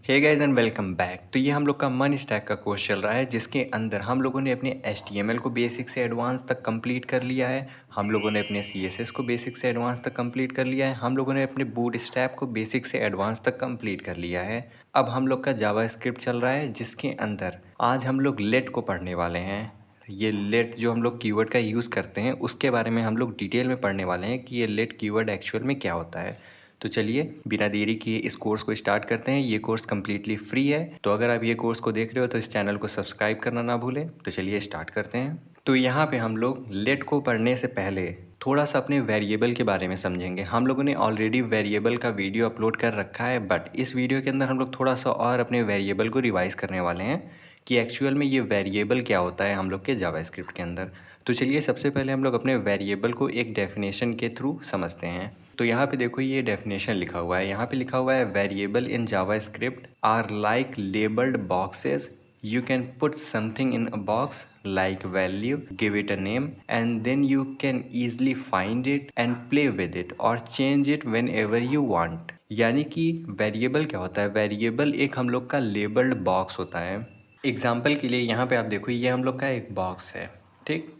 Hey guys and welcome back. तो ये हम लोग का मन स्टैक का कोर्स चल रहा है जिसके अंदर हम लोगों ने अपने HTML को बेसिक से एडवांस तक कंप्लीट कर लिया है। हम लोगों ने अपने CSS को बेसिक से एडवांस तक कंप्लीट कर लिया है। हम लोगों ने अपने बूटस्ट्रैप को बेसिक से एडवांस तक कंप्लीट कर लिया है। अब हम लोग का जावास्क्रिप्ट चल रहा है जिसके अंदर आज हम लोग लेट को पढ़ने वाले हैं। ये लेट जो हम लोग कीवर्ड का यूज़ करते हैं उसके बारे में हम लोग डिटेल में पढ़ने वाले हैं कि ये लेट कीवर्ड एक्चुअल में क्या होता है। तो चलिए बिना देरी किए इस कोर्स को स्टार्ट करते हैं। ये कोर्स कम्प्लीटली फ्री है, तो अगर आप ये कोर्स को देख रहे हो तो इस चैनल को सब्सक्राइब करना ना भूलें। तो चलिए स्टार्ट करते हैं। तो यहाँ पे हम लोग लेट को पढ़ने से पहले थोड़ा सा अपने वेरिएबल के बारे में समझेंगे। हम लोगों ने ऑलरेडी वेरिएबल का वीडियो अपलोड कर रखा है, बट इस वीडियो के अंदर हम लोग थोड़ा सा और अपने वेरिएबल को रिवाइज करने वाले हैं कि एक्चुअल में ये वेरिएबल क्या होता है हम लोग के जावास्क्रिप्ट के अंदर। तो चलिए सबसे पहले हम लोग अपने वेरिएबल को एक डेफिनेशन के थ्रू समझते हैं। तो यहाँ पे देखो ये डेफिनेशन लिखा हुआ है। यहाँ पे लिखा हुआ है variable in JavaScript are like labelled boxes. You can put something in a box like value, give it a name, and then you can easily find it and play with it or change it whenever you want। यानी कि variable क्या होता है? Variable एक हम लोग का labelled box होता है। एग्जाम्पल के लिए यहाँ पे आप देखो ये हम लोग का एक बॉक्स है, ठीक।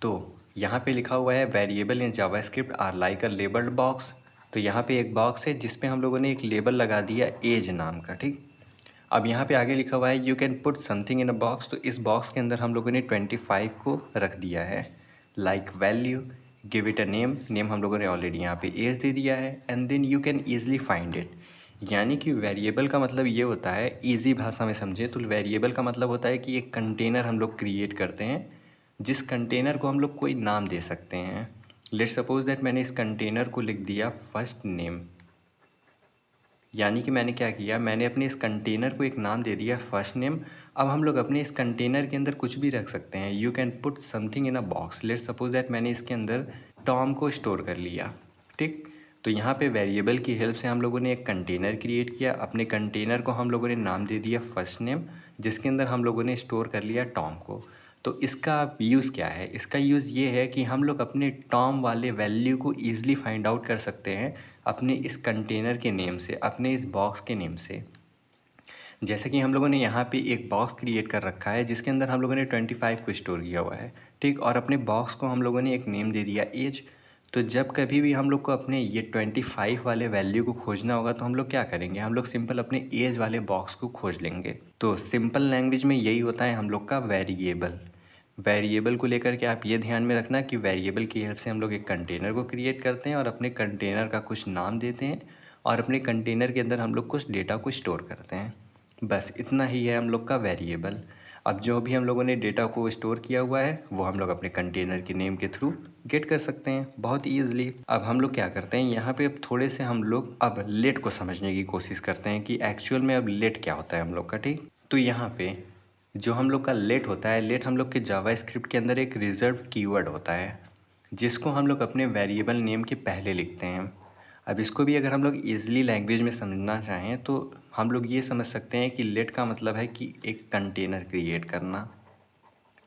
तो यहाँ पे लिखा हुआ है variable in JavaScript are like a labelled box. तो यहाँ पे एक बॉक्स है जिसपे हम लोगों ने एक लेबल लगा दिया एज नाम का, ठीक। अब यहाँ पे आगे लिखा हुआ है you can put something in a box. तो इस बॉक्स के अंदर हम लोगों ने 25 को रख दिया है। Like value, give it a name, name हम लोगों ने ऑलरेडी यहाँ पे एज दे दिया है। And then you can easily find it. यानी कि वेरिएबल का मतलब ये होता है, ईजी भाषा में समझे तो वेरिएबल का मतलब होता है कि एक कंटेनर हम लोग क्रिएट करते हैं जिस कंटेनर को हम लोग कोई नाम दे सकते हैं। लेट्स सपोज दैट मैंने इस कंटेनर को लिख दिया फर्स्ट नेम। यानी कि मैंने क्या किया, मैंने अपने इस कंटेनर को एक नाम दे दिया फर्स्ट नेम। अब हम लोग अपने इस कंटेनर के अंदर कुछ भी रख सकते हैं। You can put something in a box. Let's suppose that मैंने इसके अंदर टॉम को स्टोर कर लिया, ठीक। तो यहाँ पे वेरिएबल की हेल्प से हम लोगों ने एक कंटेनर क्रिएट किया। अपने कंटेनर को हम लोगों ने नाम दे दिया फर्स्ट नेम, जिसके अंदर हम लोगों ने स्टोर कर लिया टॉम को। तो इसका यूज़ क्या है? इसका यूज़ ये है कि हम लोग अपने टॉम वाले वैल्यू को ईज़िली फाइंड आउट कर सकते हैं अपने इस कंटेनर के नेम से, अपने इस बॉक्स के नेम से। जैसे कि हम लोगों ने यहाँ पे एक बॉक्स क्रिएट कर रखा है जिसके अंदर हम लोगों ने 25 को स्टोर किया हुआ है, ठीक। और अपने बॉक्स को हम लोगों ने एक नेम दे दिया एज। तो जब कभी भी हम लोग को अपने ये 25 वाले वैल्यू को खोजना होगा तो हम लोग क्या करेंगे, हम लोग सिंपल अपने एज वाले बॉक्स को खोज लेंगे। तो सिंपल लैंग्वेज में यही होता है हम लोग का वेरिएबल। वेरिएबल को लेकर के आप ये ध्यान में रखना कि वेरिएबल की हेल्प से हम लोग एक कंटेनर को क्रिएट करते हैं और अपने कंटेनर का कुछ नाम देते हैं और अपने कंटेनर के अंदर हम लोग कुछ डेटा को स्टोर करते हैं। बस इतना ही है हम लोग का वेरिएबल। अब जो भी हम लोगों ने डेटा को स्टोर किया हुआ है वो हम लोग अपने कंटेनर के नेम के थ्रू गेट कर सकते हैं बहुत ईजिली। अब हम लोग क्या करते हैं, यहाँ पे अब थोड़े से हम लोग अब लेट को समझने की कोशिश करते हैं कि एक्चुअल में अब लेट क्या होता है हम लोग का, ठीक। तो यहाँ पे जो हम लोग का लेट होता है, लेट हम लोग के जावास्क्रिप्ट के अंदर एक रिजर्व कीवर्ड होता है जिसको हम लोग अपने वेरिएबल नेम के पहले लिखते हैं। अब इसको भी अगर हम लोग ईज़िली लैंग्वेज में समझना चाहें तो हम लोग ये समझ सकते हैं कि लेट का मतलब है कि एक कंटेनर क्रिएट करना,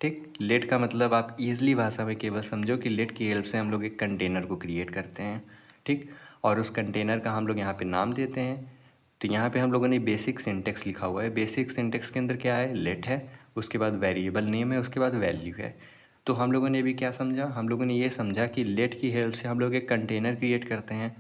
ठीक। लेट का मतलब आप ईज़िली भाषा में केवल समझो कि लेट की हेल्प से हम लोग एक कंटेनर को क्रिएट करते हैं, ठीक। और उस कंटेनर का हम लोग यहाँ पे नाम देते हैं। तो यहाँ पे हम लोगों ने बेसिक सिंटेक्स लिखा हुआ है। बेसिक सिंटेक्स के अंदर क्या है, लेट है, उसके बाद वेरिएबल नेम है, उसके बाद वैल्यू है। तो हम लोगों ने भी क्या समझा, हम लोगों ने ये समझा कि लेट की हेल्प से हम लोग एक कंटेनर क्रिएट करते हैं।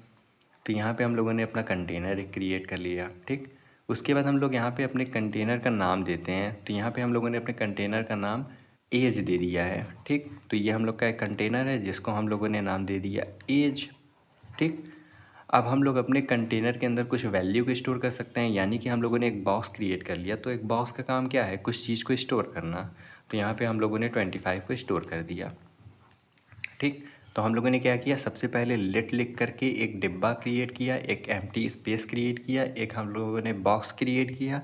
तो यहाँ पे हम लोगों ने अपना कंटेनर एक क्रिएट कर लिया, ठीक। उसके बाद हम लोग यहाँ पे अपने कंटेनर का नाम देते हैं। तो यहाँ पे हम लोगों ने अपने कंटेनर का नाम एज दे दिया है, ठीक। तो ये हम लोग का एक कंटेनर है जिसको हम लोगों ने नाम दे दिया एज, ठीक। अब हम लोग अपने कंटेनर के अंदर कुछ वैल्यू को स्टोर कर सकते हैं। यानी कि हम लोगों ने एक बॉक्स क्रिएट कर लिया। तो एक बॉक्स का काम क्या है, कुछ चीज़ को स्टोर करना। तो यहाँ पे हम लोगों ने 25 को स्टोर कर दिया, ठीक। तो हम लोगों ने क्या किया, सबसे पहले लेट लिख करके एक डिब्बा क्रिएट किया, एक एम्प्टी स्पेस क्रिएट किया, एक हम लोगों ने बॉक्स क्रिएट किया।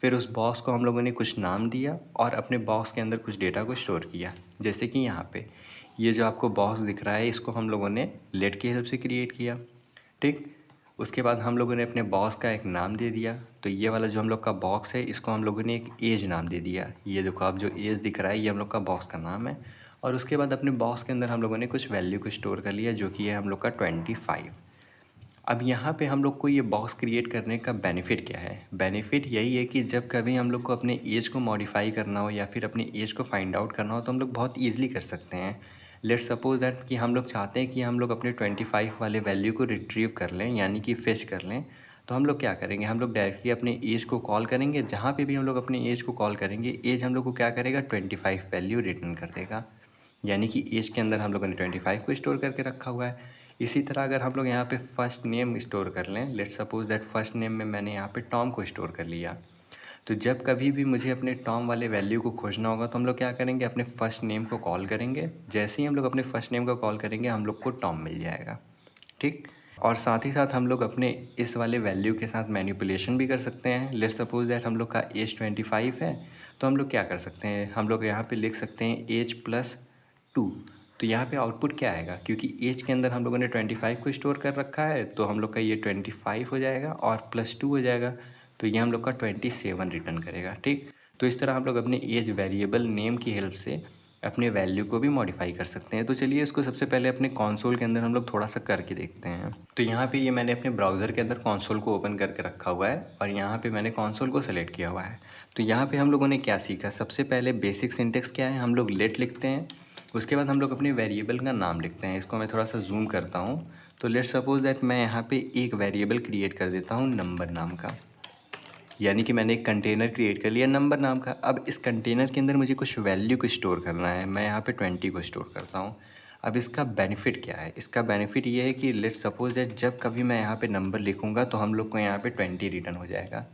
फिर उस बॉक्स को हम लोगों ने कुछ नाम दिया और अपने बॉक्स के अंदर कुछ डेटा को स्टोर किया। जैसे कि यहाँ पे ये जो आपको बॉक्स दिख रहा है इसको हम लोगों ने लेट की हेल्प से क्रिएट किया, ठीक। उसके बाद हम लोगों ने अपने बॉक्स का एक नाम दे दिया। तो ये वाला जो हम लोग का बॉक्स है इसको हम लोगों ने एक एज नाम दे दिया। ये देखो आप जो एज दिख रहा है ये हम लोग का बॉक्स का नाम है। और उसके बाद अपने बॉक्स के अंदर हम लोगों ने कुछ वैल्यू को स्टोर कर लिया जो कि है हम लोग का 25। अब यहाँ पे हम लोग को ये बॉक्स क्रिएट करने का बेनिफिट क्या है? बेनिफिट यही है कि जब कभी हम लोग को अपने एज को मॉडिफाई करना हो या फिर अपनी एज को फाइंड आउट करना हो तो हम लोग बहुत ईजिली कर सकते हैं। लेट्स सपोज दैट कि हम लोग चाहते हैं कि हम लोग अपने 25 वाले वैल्यू को रिट्रीव कर लें, यानी कि फिश कर लें। तो हम लोग क्या करेंगे, हम लोग डायरेक्टली अपने एज को कॉल करेंगे। जहाँ पे भी हम लोग अपने एज को कॉल करेंगे, एज हम लोग को क्या करेगा, 25 वैल्यू रिटर्न कर देगा। यानी कि एज के अंदर हम लोगों ने 25 को स्टोर करके रखा हुआ है। इसी तरह अगर हम लोग यहाँ पे फर्स्ट नेम स्टोर कर लें, let's suppose that first name में मैंने यहाँ पे टॉम को स्टोर कर लिया। तो जब कभी भी मुझे अपने टॉम वाले वैल्यू को खोजना होगा तो हम लोग क्या करेंगे, अपने फर्स्ट नेम को कॉल करेंगे। जैसे ही हम लोग अपने फर्स्ट नेम को कॉल करेंगे हम लोग को टॉम मिल जाएगा। ठीक। और साथ ही साथ हम लोग अपने इस वाले वैल्यू के साथ मैनिपुलेशन भी कर सकते हैं। लेट्स सपोज दैट हम लोग का एज 25 है, तो हम लोग क्या कर सकते हैं, हम लोग यहाँ पे लिख सकते हैं एज प्लस 2। तो यहाँ पे आउटपुट क्या आएगा, क्योंकि एज के अंदर हम लोगों ने 25 को स्टोर कर रखा है तो हम लोग का ये 25 हो जाएगा और प्लस 2 हो जाएगा, तो ये हम लोग का 27 रिटर्न करेगा। ठीक। तो इस तरह हम लोग अपने एज वेरिएबल नेम की हेल्प से अपने वैल्यू को भी मॉडिफाई कर सकते हैं। तो चलिए इसको सबसे पहले अपने कंसोल के अंदर हम लोग थोड़ा सा करके देखते हैं। तो यहाँ पे ये मैंने अपने ब्राउज़र के अंदर कंसोल को ओपन करके रखा हुआ है और यहाँ पे मैंने कंसोल को सेलेक्ट किया हुआ है। तो यहाँ पे हम लोगों ने क्या सीखा, सबसे पहले बेसिक सिंटेक्स क्या है, हम लोग लेट लिखते हैं। उसके बाद हम लोग अपने वेरिएबल का नाम लिखते हैं। इसको मैं थोड़ा सा जूम करता हूँ। तो लेट्स सपोज दैट मैं यहाँ पे एक वेरिएबल क्रिएट कर देता हूँ नंबर नाम का, यानी कि मैंने एक कंटेनर क्रिएट कर लिया नंबर नाम का। अब इस कंटेनर के अंदर मुझे कुछ वैल्यू को स्टोर करना है। मैं यहाँ पे 20 को स्टोर करता हूँ। अब इसका बेनिफिट क्या है, इसका बेनिफिट ये है कि लेट्स सपोज दैट जब कभी मैं यहाँ पे नंबर लिखूँगा तो हम लोग को यहाँ पे 20 रिटर्न हो जाएगा।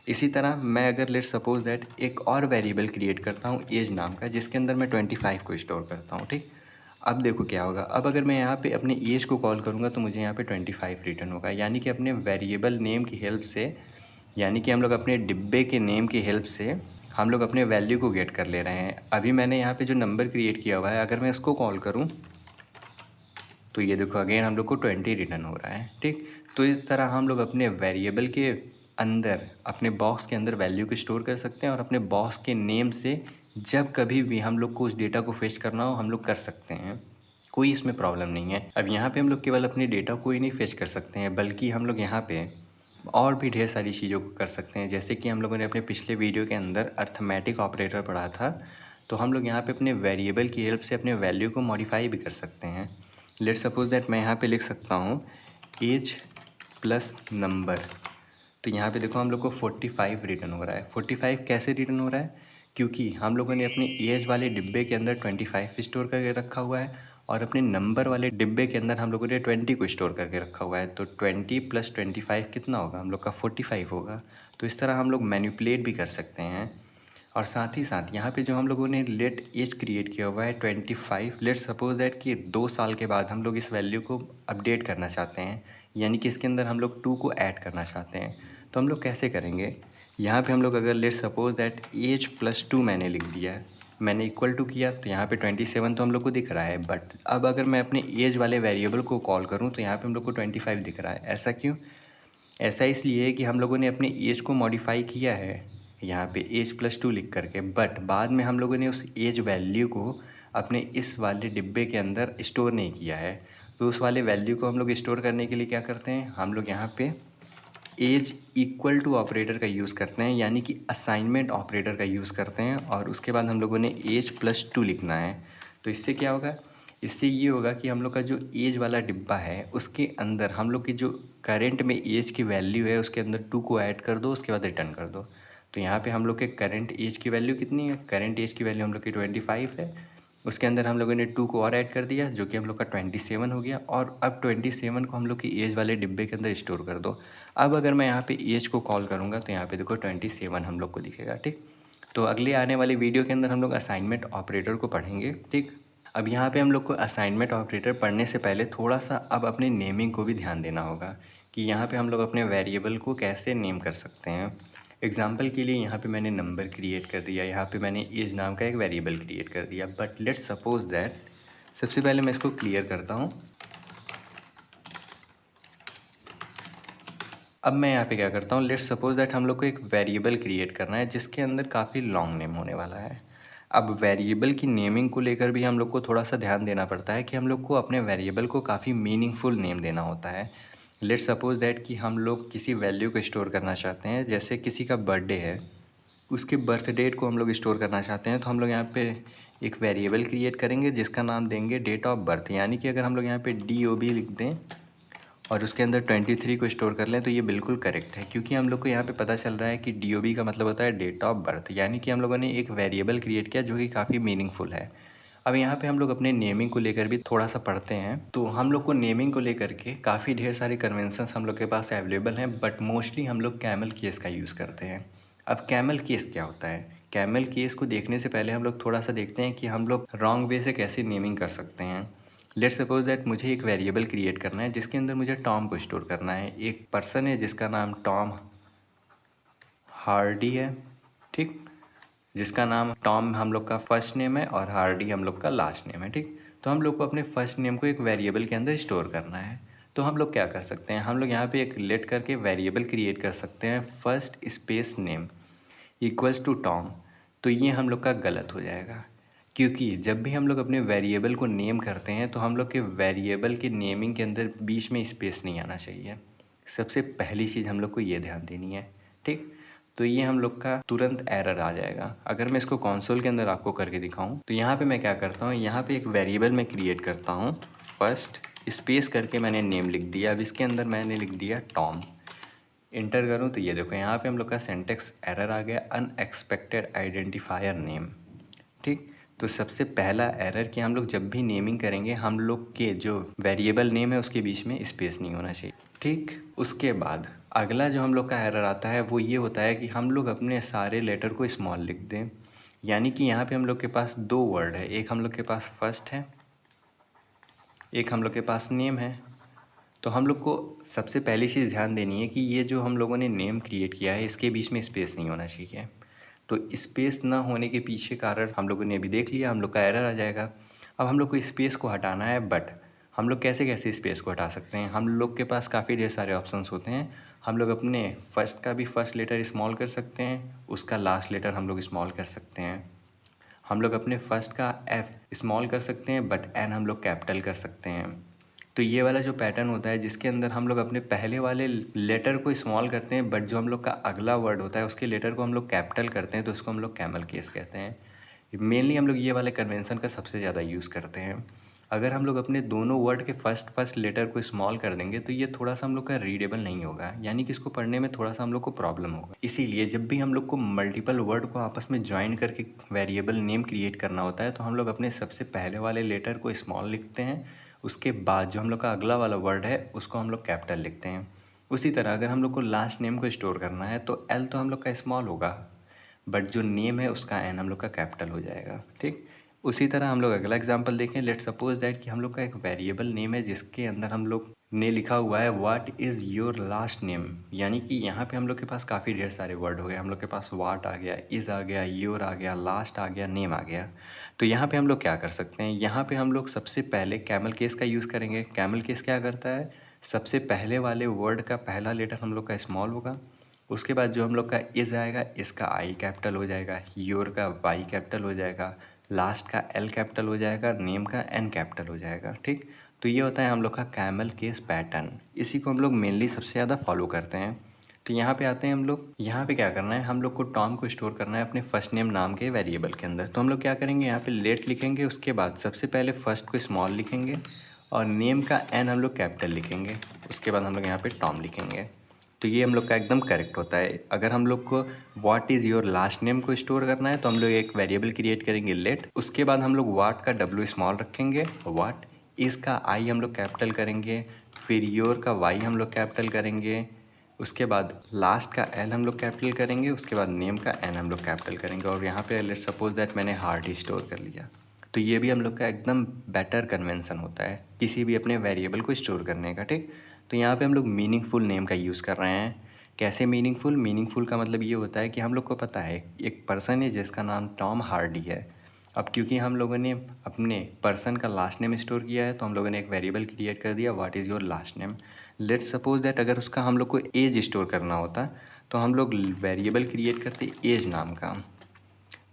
इसी तरह मैं अगर लेट्स सपोज दैट एक और वेरिएबल क्रिएट करता हूँ एज नाम का, जिसके अंदर मैं 25 को स्टोर करता हूँ। ठीक। अब देखो क्या होगा, अब अगर मैं यहाँ पे अपने एज को कॉल करूँगा तो मुझे यहाँ पे 25 रिटर्न होगा। यानी कि अपने वेरिएबल नेम की हेल्प से, यानी कि हम लोग अपने डिब्बे के नेम की हेल्प से हम लोग अपने वैल्यू को गेट कर ले रहे हैं। अभी मैंने यहाँ पे जो नंबर क्रिएट किया हुआ है, अगर मैं इसको कॉल करूँ तो ये देखो अगेन हम लोग को 20 रिटर्न हो रहा है। ठीक। तो इस तरह हम लोग अपने वेरिएबल के अंदर, अपने बॉक्स के अंदर वैल्यू को स्टोर कर सकते हैं और अपने बॉक्स के नेम से जब कभी भी हम लोग को उस डेटा को फेच करना हो हम लोग कर सकते हैं। कोई इसमें प्रॉब्लम नहीं है। अब यहाँ पे हम लोग केवल अपने डेटा को ही नहीं फेच कर सकते हैं, बल्कि हम लोग यहाँ पे और भी ढेर सारी चीज़ों को कर सकते हैं। जैसे कि हम लोगों ने अपने पिछले वीडियो के अंदर अर्थमेटिक ऑपरेटर पढ़ा था, तो हम लोग यहाँ पे अपने वेरिएबल की हेल्प से अपने वैल्यू को मॉडिफाई भी कर सकते हैं। लेट्स सपोज दैट मैं यहाँ पे लिख सकता हूँ एज प्लस नंबर। तो यहाँ पे देखो हम लोग को 45 रिटर्न हो रहा है। 45 कैसे रिटर्न हो रहा है, क्योंकि हम लोगों ने अपने एज वाले डिब्बे के अंदर 25 स्टोर करके रखा हुआ है और अपने नंबर वाले डिब्बे के अंदर हम लोगों ने 20 को स्टोर करके रखा हुआ है। तो 20 प्लस 25 कितना होगा, हम लोग का 45 होगा। तो इस तरह हम लोग मैनिपुलेट भी कर सकते हैं। और साथ ही साथ यहाँ पे जो हम लोगों ने लेट एज क्रिएट किया हुआ है 25, लेट सपोज दैट कि 2 साल के बाद हम लोग इस वैल्यू को अपडेट करना चाहते हैं, यानी कि इसके अंदर हम लोग 2 को ऐड करना चाहते हैं। तो हम लोग कैसे करेंगे, यहाँ पे हम लोग अगर let suppose that age plus 2 मैंने लिख दिया, मैंने इक्वल टू किया, तो यहाँ पे 27 तो हम लोग को दिख रहा है। बट अब अगर मैं अपने एज वाले वेरिएबल को कॉल करूँ तो यहाँ पे हम लोग को 25 दिख रहा है। ऐसा क्यों, ऐसा इसलिए कि हम लोगों ने अपने एज को मॉडिफाई किया है यहाँ पे एज प्लस 2 लिख करके, बट बाद में हम लोगों ने उस एज वैल्यू को अपने इस वाले डिब्बे के अंदर स्टोर नहीं किया है। तो उस वाले वैल्यू को हम लोग स्टोर करने के लिए क्या करते हैं, हम लोग यहाँ पे एज इक्वल टू ऑपरेटर का यूज़ करते हैं, यानी कि असाइनमेंट ऑपरेटर का यूज़ करते हैं। और उसके बाद हम लोगों ने एज प्लस 2 लिखना है। तो इससे क्या होगा, इससे ये होगा कि हम लोग का जो एज वाला डिब्बा है उसके अंदर हम लोग की जो करंट में एज की वैल्यू है उसके अंदर 2 को ऐड कर दो, उसके बाद रिटर्न कर दो। तो यहाँ पे हम लोग के करंट एज की वैल्यू कितनी है, करंट एज की वैल्यू हम लोग की 25 है। उसके अंदर हम लोगों ने 2 को और ऐड कर दिया जो कि हम लोग का 27 हो गया। और अब 27 को हम लोग की एज वाले डिब्बे के अंदर स्टोर कर दो। अब अगर मैं यहाँ पे एज को कॉल करूँगा तो यहाँ पे देखो 27 हम लोग को दिखेगा। ठीक। तो अगले आने वाली वीडियो के अंदर हम लोग असाइनमेंट ऑपरेटर को पढ़ेंगे। ठीक। अब यहाँ पे हम लोग को असाइनमेंट ऑपरेटर पढ़ने से पहले थोड़ा सा अब अपने नेमिंग को भी ध्यान देना होगा कि यहाँ पे हम लोग अपने वेरिएबल को कैसे नेम कर सकते हैं। एग्जाम्पल के लिए यहाँ पे मैंने नंबर क्रिएट कर दिया, यहाँ पे मैंने एज नाम का एक वेरिएबल क्रिएट कर दिया। बट लेट्स सपोज दैट, सबसे पहले मैं इसको क्लियर करता हूँ। अब मैं यहाँ पे क्या करता हूँ, लेट्स सपोज दैट हम लोग को एक वेरिएबल क्रिएट करना है जिसके अंदर काफ़ी लॉन्ग नेम होने वाला है। अब वेरिएबल की नेमिंग को लेकर भी हम लोग को थोड़ा सा ध्यान देना पड़ता है कि हम लोग को अपने वेरिएबल को काफ़ी मीनिंगफुल नेम देना होता है। लेट्स सपोज दैट कि हम लोग किसी वैल्यू को स्टोर करना चाहते हैं, जैसे किसी का बर्थडे है, उसके बर्थ डेट को हम लोग स्टोर करना चाहते हैं, तो हम लोग यहाँ पे एक वेरिएबल क्रिएट करेंगे जिसका नाम देंगे डेट ऑफ बर्थ। यानी कि अगर हम लोग यहाँ पे DOB लिख दें और उसके अंदर 23 को स्टोर कर लें तो ये बिल्कुल करेक्ट है, क्योंकि हम लोग को यहाँ पे पता चल रहा है कि DOB का मतलब होता है डेट ऑफ बर्थ। यानी कि हम लोगों ने एक वेरिएबल क्रिएट किया जो कि काफ़ी मीनिंगफुल है। अब यहाँ पे हम लोग अपने नेमिंग को लेकर भी थोड़ा सा पढ़ते हैं। तो हम लोग को नेमिंग को लेकर के काफ़ी ढेर सारे कन्वेंशंस हम लोग के पास अवेलेबल हैं, बट मोस्टली हम लोग कैमल केस का यूज़ करते हैं। अब कैमल केस क्या होता है? कैमल केस को देखने से पहले हम लोग थोड़ा सा देखते हैं कि हम लोग रॉन्ग वे से कैसे नेमिंग कर सकते हैं। लेट्स सपोज दैट मुझे एक वेरिएबल क्रिएट करना है जिसके अंदर मुझे टॉम को स्टोर करना है। एक पर्सन है जिसका नाम टॉम हार्डी है, ठीक, जिसका नाम टॉम हम लोग का फर्स्ट नेम है और हार्डी हम लोग का लास्ट नेम है, ठीक। तो हम लोग को अपने फर्स्ट नेम को एक वेरिएबल के अंदर स्टोर करना है। तो हम लोग क्या कर सकते हैं, हम लोग यहाँ पे एक लेट करके वेरिएबल क्रिएट कर सकते हैं, first space name equals to Tom. तो ये हम लोग का गलत हो जाएगा, क्योंकि जब भी हम लोग अपने वेरिएबल को नेम करते हैं तो हम लोग के वेरिएबल के नेमिंग के अंदर बीच में स्पेस नहीं आना चाहिए। सबसे पहली चीज़ हम लोग को ये ध्यान देनी है, ठीक। तो ये हम लोग का तुरंत एरर आ जाएगा। अगर मैं इसको कंसोल के अंदर आपको करके दिखाऊं तो यहाँ पे मैं क्या करता हूँ, यहाँ पे एक वेरिएबल मैं क्रिएट करता हूँ, फर्स्ट स्पेस करके मैंने नेम लिख दिया। अब इसके अंदर मैंने लिख दिया टॉम। इंटर करूँ तो ये देखो यहाँ पे हम लोग का सिंटेक्स एरर आ गया, अनएक्सपेक्टेड आइडेंटिफायर नेम, ठीक। तो सबसे पहला एरर कि हम लोग जब भी नेमिंग करेंगे हम लोग के जो वेरिएबल नेम है उसके बीच में स्पेस नहीं होना चाहिए, ठीक। उसके बाद अगला जो हम लोग का एरर आता है वो ये होता है कि हम लोग अपने सारे लेटर को स्मॉल लिख दें। यानी कि यहाँ पे हम लोग के पास दो वर्ड है, एक हम लोग के पास फर्स्ट है, एक हम लोग के पास नेम है। तो हम लोग को सबसे पहली चीज़ ध्यान देनी है कि ये जो हम लोगों ने नेम क्रिएट किया है इसके बीच में स्पेस नहीं होना चाहिए। तो स्पेस ना होने के पीछे कारण हम लोगों ने अभी देख लिया, हम लोग का एरर आ जाएगा। अब हम लोग को स्पेस को हटाना है, बट हम लोग कैसे कैसे स्पेस को हटा सकते हैं? हम लोग के पास काफ़ी ढेर सारे ऑप्शंस होते हैं। हम लोग अपने फर्स्ट का भी फर्स्ट लेटर स्मॉल कर सकते हैं, उसका लास्ट लेटर हम लोग स्मॉल कर सकते हैं। हम लोग अपने फर्स्ट का F स्मॉल कर सकते हैं, बट N हम लोग कैपिटल कर सकते हैं। तो ये वाला जो पैटर्न होता है जिसके अंदर हम लोग अपने पहले वाले लेटर को स्मॉल करते हैं, बट जो हम लोग का अगला वर्ड होता है उसके लेटर को हम लोग कैपिटल करते हैं, तो उसको हम लोग कैमल केस कहते हैं। मेनली हम लोग ये वाले कन्वेंशन का सबसे ज़्यादा यूज़ करते हैं। अगर हम लोग अपने दोनों वर्ड के फर्स्ट लेटर को स्मॉल कर देंगे तो ये थोड़ा सा हम लोग का रीडेबल नहीं होगा, यानी कि इसको पढ़ने में थोड़ा सा हम लोग को प्रॉब्लम होगा। इसीलिए जब भी हम लोग को मल्टीपल वर्ड को आपस में ज्वाइन करके वेरिएबल नेम क्रिएट करना होता है तो हम लोग अपने सबसे पहले वाले लेटर को स्मॉल लिखते हैं, उसके बाद जो हम लोग का अगला वाला वर्ड है उसको हम लोग कैपिटल लिखते हैं। उसी तरह अगर हम लोग को लास्ट नेम को स्टोर करना है तो L तो हम लोग का स्मॉल होगा, बट जो नेम है उसका N हम लोग का कैपिटल हो जाएगा, ठीक। उसी तरह हम लोग अगला एग्जांपल देखें। लेट सपोज दैट कि हम लोग का एक वेरिएबल नेम है जिसके अंदर हम लोग ने लिखा हुआ है what is your last name. यानी कि यहाँ पे हम लोग के पास काफ़ी ढेर सारे वर्ड हो गए। हम लोग के पास व्हाट आ गया, इज़ आ गया, योर आ गया, लास्ट आ गया, नेम आ गया। तो यहाँ पे हम लोग क्या कर सकते हैं, यहाँ पे हम लोग सबसे पहले कैमल केस का यूज़ करेंगे। कैमल केस क्या करता है, सबसे पहले वाले वर्ड का पहला लेटर हम लोग का स्मॉल होगा, उसके बाद जो हम लोग का इज़ आएगा इसका आई कैपिटल हो जाएगा, योर का वाई कैपिटल हो जाएगा, लास्ट का एल कैपिटल हो जाएगा, नेम का एन कैपिटल हो जाएगा, ठीक। तो ये होता है हम लोग का कैमल केस पैटर्न। इसी को हम लोग मेनली सबसे ज़्यादा फॉलो करते हैं। तो यहाँ पे आते हैं हम लोग, यहाँ पे क्या करना है, हम लोग को टॉम को स्टोर करना है अपने फर्स्ट नेम नाम के वेरिएबल के अंदर। तो हम लोग क्या करेंगे, यहाँ पे लेट लिखेंगे, उसके बाद सबसे पहले फर्स्ट को स्मॉल लिखेंगे और नेम का एन हम लोग कैपिटल लिखेंगे, उसके बाद हम लोग यहाँ पे टॉम लिखेंगे। तो ये हम लोग का एकदम करेक्ट होता है। अगर हम लोग को what is your last name को स्टोर करना है तो हम लोग एक वेरिएबल क्रिएट करेंगे लेट, उसके बाद हम लोग व्हाट का डब्ल्यू स्मॉल रखेंगे, व्हाट इज़ का आई हम लोग कैपिटल करेंगे, फिर योर का वाई हम लोग कैपिटल करेंगे, उसके बाद लास्ट का एल हम लोग कैपिटल करेंगे, उसके बाद नेम का एन हम लोग कैपिटल करेंगे। और यहाँ पे लेट्स सपोज दैट मैंने हार्ड ही स्टोर कर लिया। तो ये भी हम लोग का एकदम बेटर कन्वेंशन होता है किसी भी अपने वेरिएबल को स्टोर करने का, ठीक। तो यहाँ पे हम लोग मीनिंगफुल नेम का यूज़ कर रहे हैं। कैसे मीनिंगफुल? मीनिंगफुल का मतलब ये होता है कि हम लोग को पता है एक पर्सन है जिसका नाम टॉम हार्डी है। अब क्योंकि हम लोगों ने अपने पर्सन का लास्ट नेम स्टोर किया है तो हम लोगों ने एक वेरिएबल क्रिएट कर दिया, what is your last name. Let's suppose that अगर उसका हम लोग को एज स्टोर करना होता तो हम लोग वेरिएबल क्रिएट करते एज नाम का,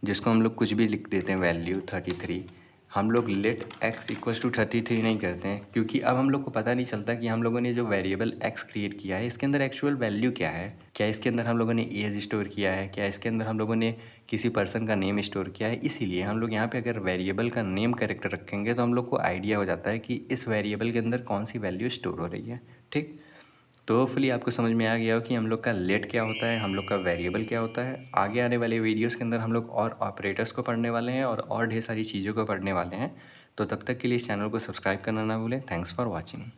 जिसको हम लोग कुछ भी लिख देते हैं, वैल्यू 33। हम लोग लेट x इक्वल्स टू 33 नहीं करते हैं, क्योंकि अब हम लोग को पता नहीं चलता कि हम लोगों ने जो वेरिएबल x क्रिएट किया है इसके अंदर एक्चुअल वैल्यू क्या है। क्या इसके अंदर हम लोगों ने एज स्टोर किया है, क्या इसके अंदर हम लोगों ने किसी पर्सन का नेम स्टोर किया है। इसीलिए हम लोग यहाँ पे अगर वेरिएबल का नेम करेक्ट रखेंगे तो हम लोग को आइडिया हो जाता है कि इस वेरिएबल के अंदर कौन सी वैल्यू स्टोर हो रही है। ठीक, तो होपफुली आपको समझ में आ गया हो कि हम लोग का लेट क्या होता है, हम लोग का वेरिएबल क्या होता है। आगे आने वाले वीडियोस के अंदर हम लोग और ऑपरेटर्स को पढ़ने वाले हैं और ढेर सारी चीज़ों को पढ़ने वाले हैं। तो तब तक के लिए इस चैनल को सब्सक्राइब करना ना भूलें। Thanks for watching.